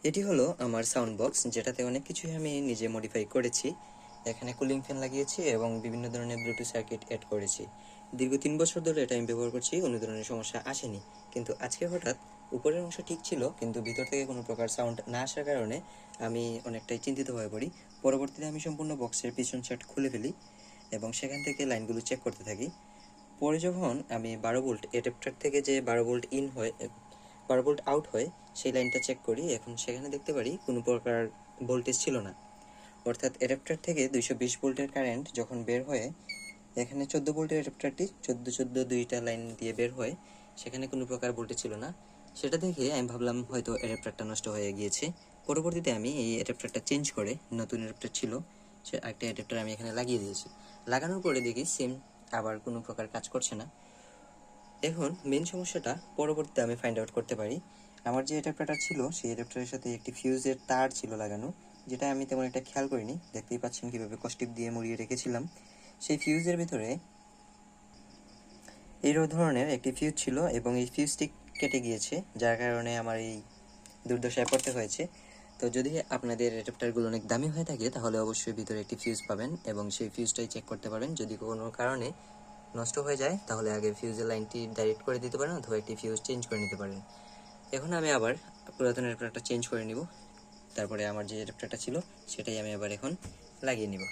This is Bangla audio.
এটি হলো আমার সাউন্ড বক্স, যেটাতে অনেক কিছুই আমি নিজে মডিফাই করেছি। এখানে কুলিং ফ্যান লাগিয়েছি এবং বিভিন্ন ধরনের ব্লুটুথ সার্কিট অ্যাড করেছি। দীর্ঘ 3 বছর ধরে এটা আমি ব্যবহার করছি, কোনো ধরনের সমস্যা আসেনি। কিন্তু আজকে হঠাৎ উপরের অংশ ঠিক ছিল, কিন্তু ভিতর থেকে কোনো প্রকার সাউন্ড না আসার কারণে আমি অনেকটাই চিন্তিত হয়ে পড়ি। পরবর্তীতে আমি সম্পূর্ণ বক্সের পিছন সাইড খুলে ফেলি এবং সেখান থেকে লাইনগুলো চেক করতে থাকি। পরে যখন আমি 12 ভোল্ট অ্যাডাপ্টার থেকে যে 12 ভোল্ট ইন হয়, 12 ভোল্ট আউট হয়, সেই লাইনটা চেক করি। এখন সেখানে দেখতে পারি কোনো প্রকার ভোল্টেজ ছিল না। অর্থাৎ অ্যাডাপ্টার থেকে 220 ভোল্টের কারেন্ট যখন বের হয়ে এখানে 14 ভোল্টের অ্যাডাপ্টারটি 14 দুইটা লাইন দিয়ে বের হয়, সেখানে কোনো প্রকার ভোল্টেজ ছিল না। সেটা দেখে আমি ভাবলাম হয়তো অ্যাডাপ্টারটা নষ্ট হয়ে গিয়েছে। পরবর্তীতে আমি এই অ্যাডাপ্টারটা চেঞ্জ করে নতুন অ্যাডাপ্টার ছিল, সে একটা অ্যাডাপ্টার আমি এখানে লাগিয়ে দিয়েছি। লাগানোর পরে দেখি সেম আবার কোনো প্রকার কাজ করছে না। এখন মেন সমস্যাটা পরবর্তীতে আমি ফাইন্ড আউট করতে পারি। আমার যে অ্যাডাপ্টারটা ছিল সেই অ্যাডাপ্টারের সাথে একটি ফিউজের তার ছিল লাগানো, যেটা আমি তেমন একটা খেয়াল করিনি। দেখতেই পাচ্ছেন কীভাবে কস্টিপ দিয়ে মুড়িয়ে রেখেছিলাম। সেই ফিউজের ভিতরে এই ধরনের একটি ফিউজ ছিল এবং এই ফিউজটি কেটে গিয়েছে, যার কারণে আমার এই দুর্দশায় পড়তে হয়েছে। তো যদি আপনাদের অ্যাডাপ্টারগুলো অনেক দামি হয়ে থাকে তাহলে অবশ্যই ভিতরে একটি ফিউজ পাবেন এবং সেই ফিউজটাই চেক করতে পারেন। যদি কোনো কারণে নষ্ট হয়ে যায় তাহলে আগে ফিউজের লাইনটি ডাইরেক্ট করে দিতে পারেন অথবা একটি ফিউজ চেঞ্জ করে নিতে পারেন। এখন আমি আবার পুরাতন অ্যাডাপ্টারটা চেঞ্জ করে নিব। তারপরে আমার যে অ্যাডাপ্টারটা ছিল সেটাই আমি আবার এখন লাগিয়ে নিব।